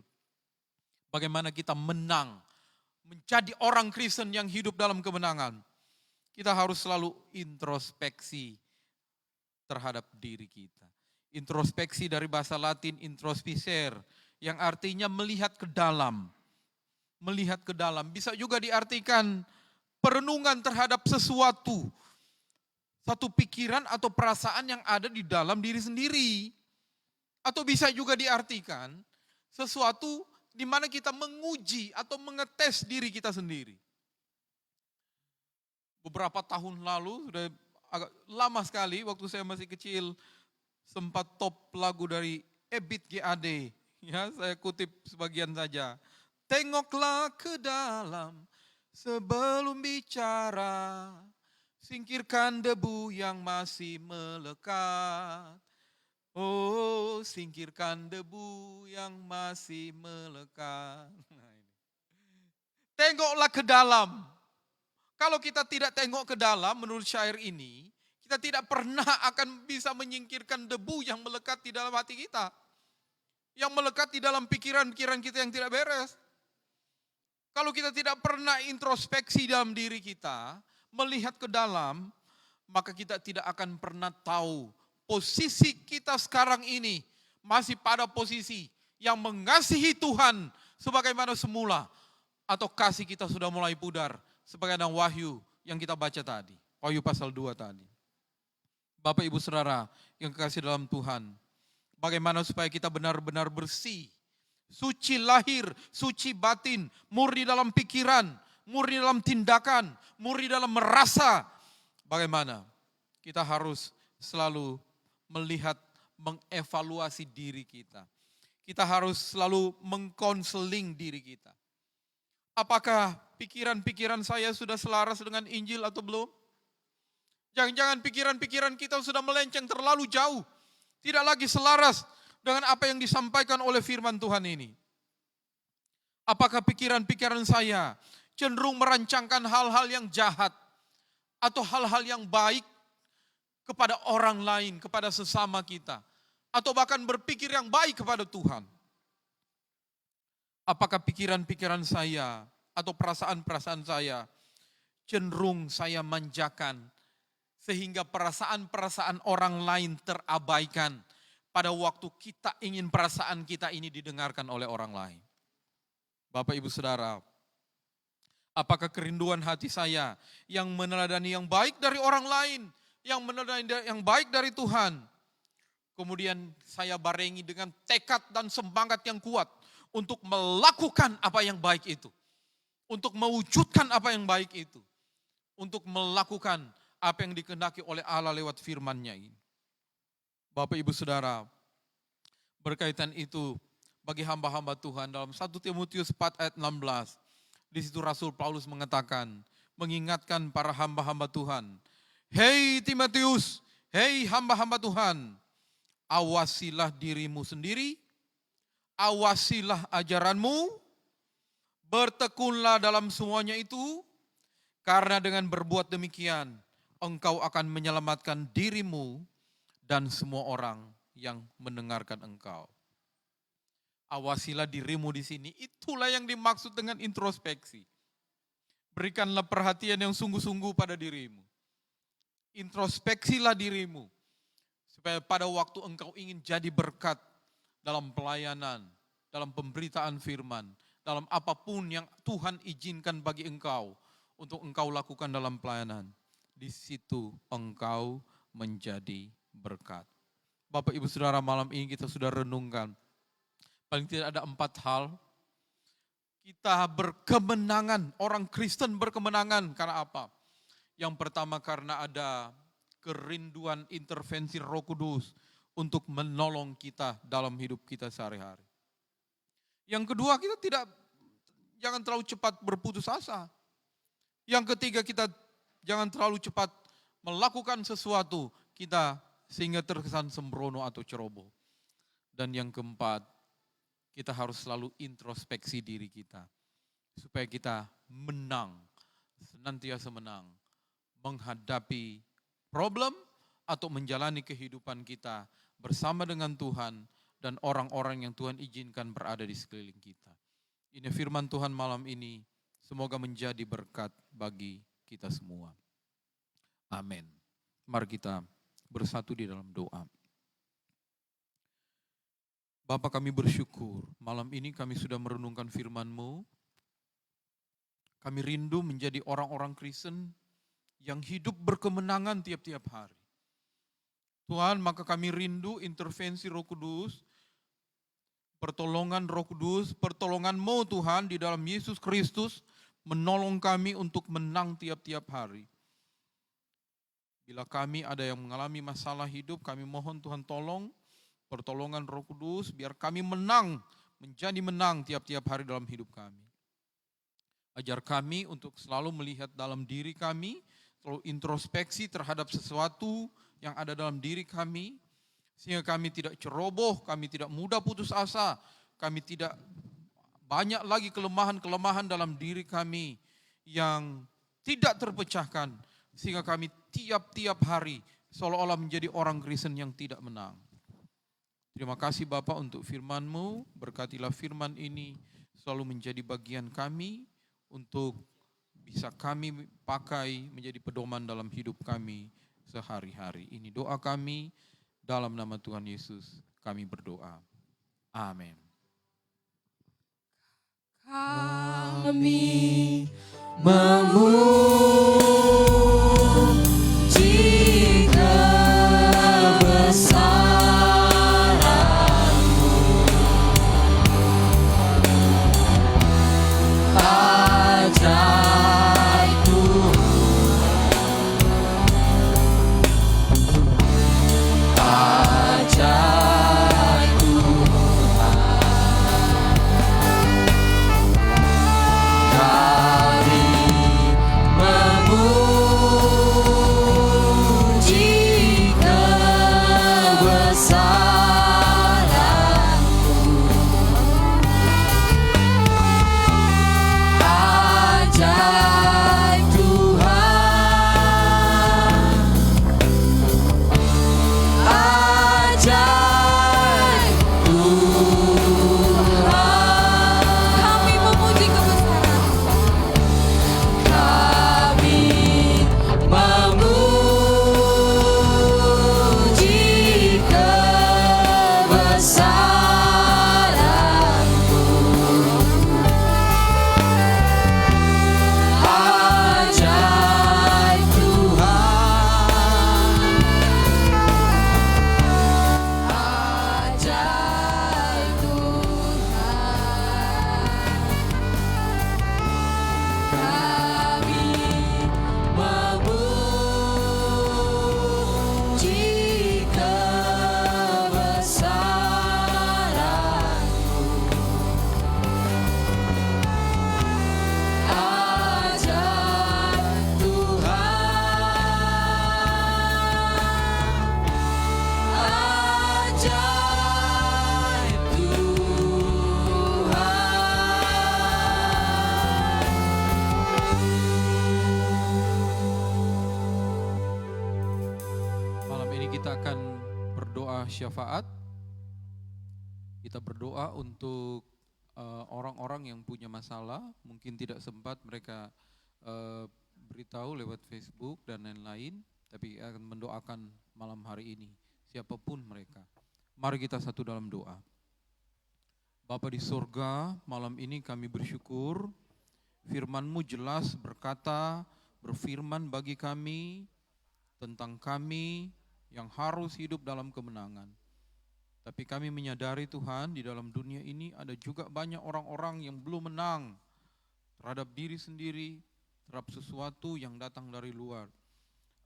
bagaimana kita menang. Menjadi orang Kristen yang hidup dalam kemenangan. Kita harus selalu introspeksi terhadap diri kita. Introspeksi dari bahasa Latin introspicer, yang artinya melihat ke dalam. Melihat ke dalam. Bisa juga diartikan perenungan terhadap sesuatu. Satu pikiran atau perasaan yang ada di dalam diri sendiri. Atau bisa juga diartikan sesuatu di mana kita menguji atau mengetes diri kita sendiri. Beberapa tahun lalu, sudah agak lama sekali waktu saya masih kecil, sempat top lagu dari Ebit GAD. Ya, saya kutip sebagian saja. Tengoklah ke dalam sebelum bicara, singkirkan debu yang masih melekat. Oh, singkirkan debu yang masih melekat. Tengoklah ke dalam. Kalau kita tidak tengok ke dalam, menurut syair ini, kita tidak pernah akan bisa menyingkirkan debu yang melekat di dalam hati kita. Yang melekat di dalam pikiran-pikiran kita yang tidak beres. Kalau kita tidak pernah introspeksi dalam diri kita, melihat ke dalam, maka kita tidak akan pernah tahu posisi kita sekarang ini masih pada posisi yang mengasihi Tuhan sebagaimana semula, atau kasih kita sudah mulai pudar sebagaimana Wahyu yang kita baca tadi, Wahyu pasal 2 tadi. Bapak Ibu Saudara yang kekasih dalam Tuhan, bagaimana supaya kita benar-benar bersih, suci lahir, suci batin, murni dalam pikiran, murni dalam tindakan, murni dalam merasa. Bagaimana? Kita harus selalu melihat, mengevaluasi diri kita. Kita harus selalu mengkonseling diri kita. Apakah pikiran-pikiran saya sudah selaras dengan Injil atau belum? Jangan-jangan pikiran-pikiran kita sudah melenceng terlalu jauh. Tidak lagi selaras dengan apa yang disampaikan oleh firman Tuhan ini. Apakah pikiran-pikiran saya cenderung merancangkan hal-hal yang jahat? atau hal-hal yang baik kepada orang lain, kepada sesama kita, atau bahkan berpikir yang baik kepada Tuhan? Apakah pikiran-pikiran saya atau perasaan-perasaan saya cenderung saya manjakan sehingga perasaan-perasaan orang lain terabaikan pada waktu kita ingin perasaan kita ini didengarkan oleh orang lain? Bapak, Ibu, Saudara, apakah kerinduan hati saya yang meneladani yang baik dari orang lain, yang meneladani yang baik dari Tuhan, kemudian saya barengi dengan tekad dan semangat yang kuat untuk melakukan apa yang baik itu, untuk mewujudkan apa yang baik itu, untuk melakukan apa yang dikehendaki oleh Allah lewat firman-Nya ini. Bapak, Ibu, Saudara, berkaitan itu bagi hamba-hamba Tuhan dalam 1 Timotius 4 ayat 16, di situ Rasul Paulus mengatakan, mengingatkan para hamba-hamba Tuhan, "Hei Timotius, hei hamba-hamba Tuhan, awasilah dirimu sendiri, awasilah ajaranmu, bertekunlah dalam semuanya itu, karena dengan berbuat demikian, engkau akan menyelamatkan dirimu dan semua orang yang mendengarkan engkau." Awasilah dirimu di sini, itulah yang dimaksud dengan introspeksi. Berikanlah perhatian yang sungguh-sungguh pada dirimu. Introspeksilah dirimu, supaya pada waktu engkau ingin jadi berkat dalam pelayanan, dalam pemberitaan firman, dalam apapun yang Tuhan izinkan bagi engkau untuk engkau lakukan dalam pelayanan, di situ engkau menjadi berkat. Bapak, Ibu, Saudara, malam ini kita sudah renungkan, paling tidak ada 4 hal. Kita berkemenangan, orang Kristen berkemenangan karena apa? Yang pertama, karena ada kerinduan intervensi Roh Kudus untuk menolong kita dalam hidup kita sehari-hari. Yang kedua, kita jangan terlalu cepat berputus asa. Yang ketiga, kita jangan terlalu cepat melakukan sesuatu kita sehingga terkesan sembrono atau ceroboh. Dan yang keempat, kita harus selalu introspeksi diri kita supaya kita menang, senantiasa menang menghadapi problem atau menjalani kehidupan kita bersama dengan Tuhan dan orang-orang yang Tuhan izinkan berada di sekeliling kita. Ini firman Tuhan malam ini, semoga menjadi berkat bagi kita semua. Amin. Mari kita bersatu di dalam doa. Bapa, kami bersyukur malam ini kami sudah merenungkan firman-Mu. Kami rindu menjadi orang-orang Kristen yang hidup berkemenangan tiap-tiap hari. Tuhan, maka kami rindu intervensi Roh Kudus, pertolongan Roh Kudus, pertolongan-Mu Tuhan di dalam Yesus Kristus menolong kami untuk menang tiap-tiap hari. Bila kami ada yang mengalami masalah hidup, kami mohon Tuhan tolong pertolongan Roh Kudus, biar kami menang, menjadi menang tiap-tiap hari dalam hidup kami. Ajar kami untuk selalu melihat dalam diri kami, selalu introspeksi terhadap sesuatu yang ada dalam diri kami, sehingga kami tidak ceroboh, kami tidak mudah putus asa, kami tidak banyak lagi kelemahan-kelemahan dalam diri kami yang tidak terpecahkan, sehingga kami tiap-tiap hari seolah-olah menjadi orang Kristen yang tidak menang. Terima kasih Bapak untuk firman-Mu, berkatilah firman ini selalu menjadi bagian kami untuk bisa kami pakai menjadi pedoman dalam hidup kami sehari-hari. Ini doa kami, dalam nama Tuhan Yesus kami berdoa. Amin. Kami memuji kebesaran doa syafaat. Kita berdoa untuk orang-orang yang punya masalah, mungkin tidak sempat mereka beritahu lewat Facebook dan lain-lain, tapi akan mendoakan malam hari ini, siapapun mereka. Mari kita satu dalam doa. Bapa di surga, malam ini kami bersyukur, firman-Mu jelas berkata, berfirman bagi kami, tentang kami yang harus hidup dalam kemenangan. Tapi kami menyadari Tuhan, di dalam dunia ini ada juga banyak orang-orang yang belum menang terhadap diri sendiri, terhadap sesuatu yang datang dari luar.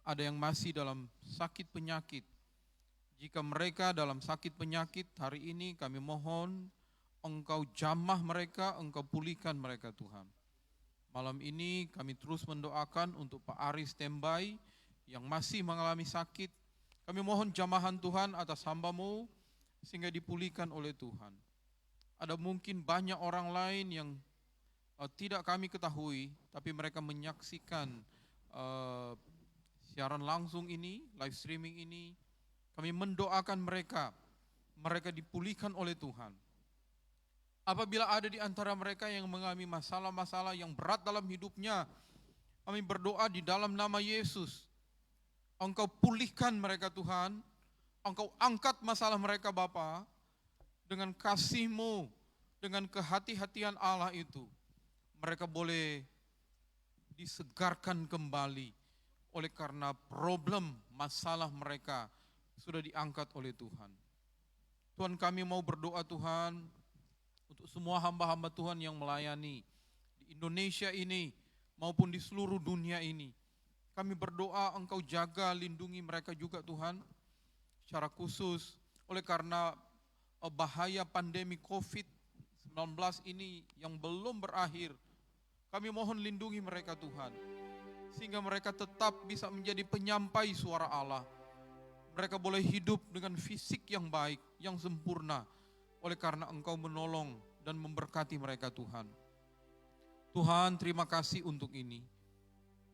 Ada yang masih dalam sakit penyakit. Jika mereka dalam sakit penyakit, hari ini kami mohon Engkau jamah mereka, Engkau pulihkan mereka Tuhan. Malam ini kami terus mendoakan untuk Pak Aris standby yang masih mengalami sakit. Kami mohon jamahan Tuhan atas hamba-Mu sehingga dipulihkan oleh Tuhan. Ada mungkin banyak orang lain yang tidak kami ketahui, tapi mereka menyaksikan siaran langsung ini, live streaming ini. Kami mendoakan mereka dipulihkan oleh Tuhan. Apabila ada di antara mereka yang mengalami masalah-masalah yang berat dalam hidupnya, kami berdoa di dalam nama Yesus. Engkau pulihkan mereka Tuhan, Engkau angkat masalah mereka Bapa, dengan kasih-Mu, dengan kehati-hatian Allah itu. Mereka boleh disegarkan kembali oleh karena problem, masalah mereka sudah diangkat oleh Tuhan. Tuhan, kami mau berdoa Tuhan, untuk semua hamba-hamba Tuhan yang melayani di Indonesia ini maupun di seluruh dunia ini. Kami berdoa Engkau jaga, lindungi mereka juga Tuhan. Secara khusus oleh karena bahaya pandemi COVID-19 ini yang belum berakhir. Kami mohon lindungi mereka Tuhan. Sehingga mereka tetap bisa menjadi penyampai suara Allah. Mereka boleh hidup dengan fisik yang baik, yang sempurna. Oleh karena Engkau menolong dan memberkati mereka Tuhan. Tuhan, terima kasih untuk ini.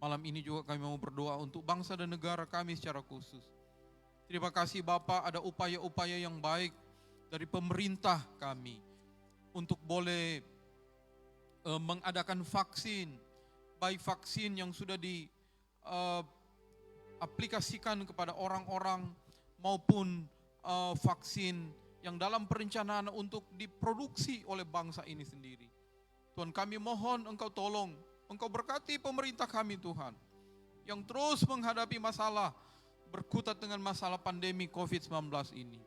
Malam ini juga kami mau berdoa untuk bangsa dan negara kami secara khusus. Terima kasih Bapa, ada upaya-upaya yang baik dari pemerintah kami untuk boleh mengadakan vaksin, baik vaksin yang sudah diaplikasikan kepada orang-orang maupun vaksin yang dalam perencanaan untuk diproduksi oleh bangsa ini sendiri. Tuhan, kami mohon Engkau tolong, Engkau berkati pemerintah kami Tuhan, yang terus menghadapi masalah, berkutat dengan masalah pandemi COVID-19 ini.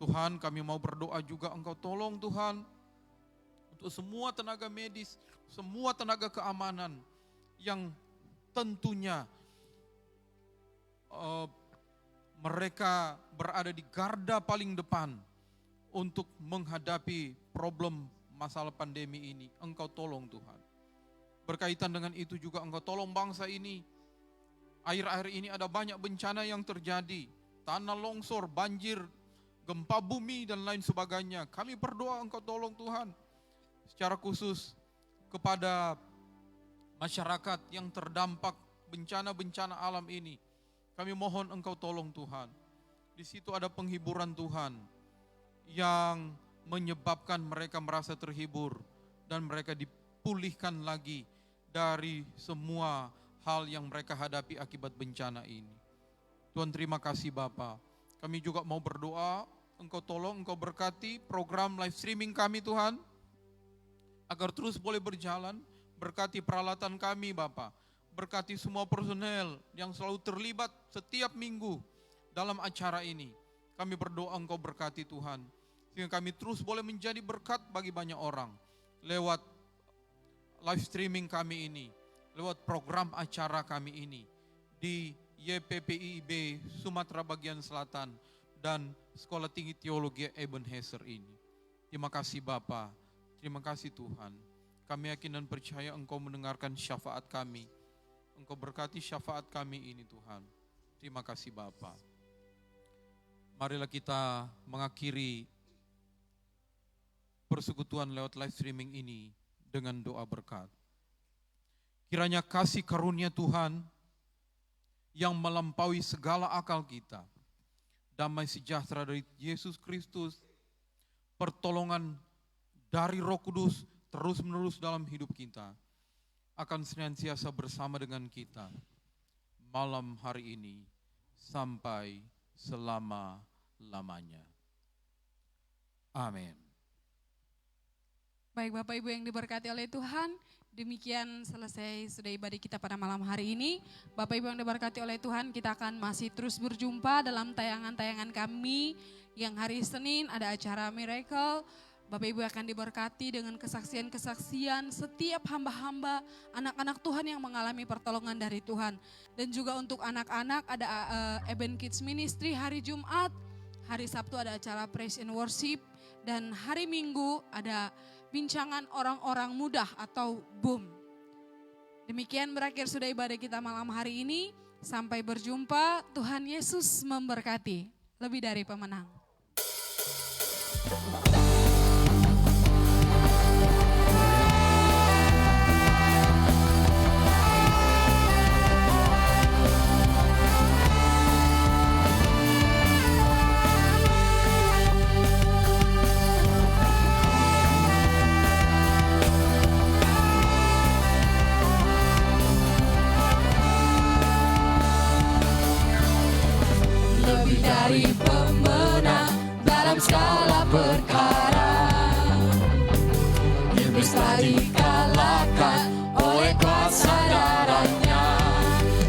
Tuhan, kami mau berdoa juga Engkau tolong Tuhan, untuk semua tenaga medis, semua tenaga keamanan, yang tentunya mereka berada di garda paling depan untuk menghadapi problem masalah pandemi ini. Engkau tolong Tuhan. Berkaitan dengan itu juga Engkau tolong bangsa ini. Akhir-akhir ini ada banyak bencana yang terjadi. Tanah longsor, banjir, gempa bumi dan lain sebagainya. Kami berdoa Engkau tolong Tuhan. Secara khusus kepada masyarakat yang terdampak bencana-bencana alam ini. Kami mohon Engkau tolong Tuhan. Di situ ada penghiburan Tuhan yang menyebabkan mereka merasa terhibur dan mereka dipulihkan lagi dari semua hal yang mereka hadapi akibat bencana ini. Tuhan, terima kasih Bapa. Kami juga mau berdoa, Engkau tolong, Engkau berkati program live streaming kami Tuhan, agar terus boleh berjalan. Berkati peralatan kami Bapa. Berkati semua personel yang selalu terlibat setiap minggu dalam acara ini. Kami berdoa Engkau berkati Tuhan. Sehingga kami terus boleh menjadi berkat bagi banyak orang. Lewat live streaming kami ini. Lewat program acara kami ini. Di YPPIIB Sumatera Bagian Selatan. Dan Sekolah Tinggi Teologi Ebenezer ini. Terima kasih Bapa. Terima kasih Tuhan. Kami yakin dan percaya Engkau mendengarkan syafaat kami. Engkau berkati syafaat kami ini Tuhan. Terima kasih Bapa. Marilah kita mengakhiri persekutuan lewat live streaming ini dengan doa berkat. Kiranya kasih karunia Tuhan yang melampaui segala akal kita damai sejahtera dari Yesus Kristus, pertolongan dari Roh Kudus terus-menerus dalam hidup kita akan senantiasa bersama dengan kita malam hari ini sampai selama-lamanya. Amin. Baik Bapak Ibu yang diberkati oleh Tuhan, demikian selesai sudah ibadah kita pada malam hari ini. Bapak Ibu yang diberkati oleh Tuhan, kita akan masih terus berjumpa dalam tayangan-tayangan kami yang hari Senin ada acara Miracle. Bapak Ibu akan diberkati dengan kesaksian-kesaksian setiap hamba-hamba, anak-anak Tuhan yang mengalami pertolongan dari Tuhan. Dan juga untuk anak-anak ada Eben Kids Ministry hari Jumat, hari Sabtu ada acara Praise and Worship, dan hari Minggu ada bincangan orang-orang muda atau BOOM. Demikian berakhir sudah ibadah kita malam hari ini. Sampai berjumpa, Tuhan Yesus memberkati. Lebih dari pemenang. Lebih dari pemenang dalam segala perkara, iblis telah dikalahkan oleh kuasa darahnya.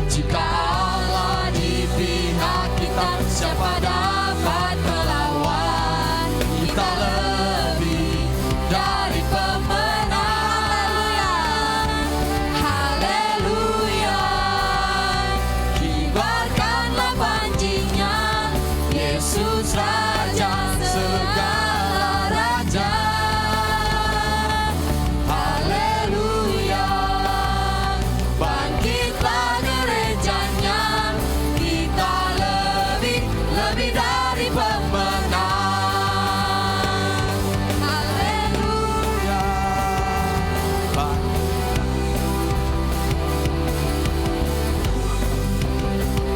Jika Allah di pihak kita, siapa dapat melawan? Kita lebih dari pemenang. Haleluya, kibarkanlah panjinya, Yesus Raja segala raja. Haleluya, bangkitlah gerejanya, kita lebih dari pemenang. Haleluya,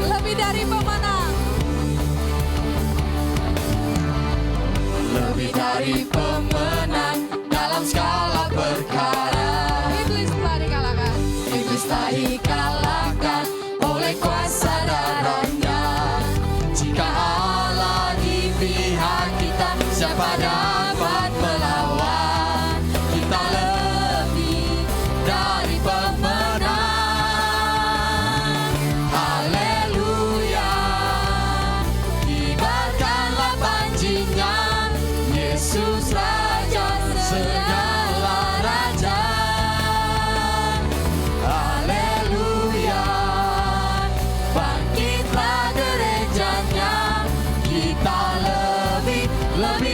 Lebih dari pemenang. lebih dari pemenang dalam segala perkara. Iblis telah dikalahkan. Iblis telah dikalahkan oleh kuasa darahnya. Jika Allah di pihak kita, siapa dapat melawan? Kita lebih dari pemenang. Haleluya, kibarkanlah panjinya, Yesus Raja segala raja. Haleluya, bangkitlah gerejanya, kita lebih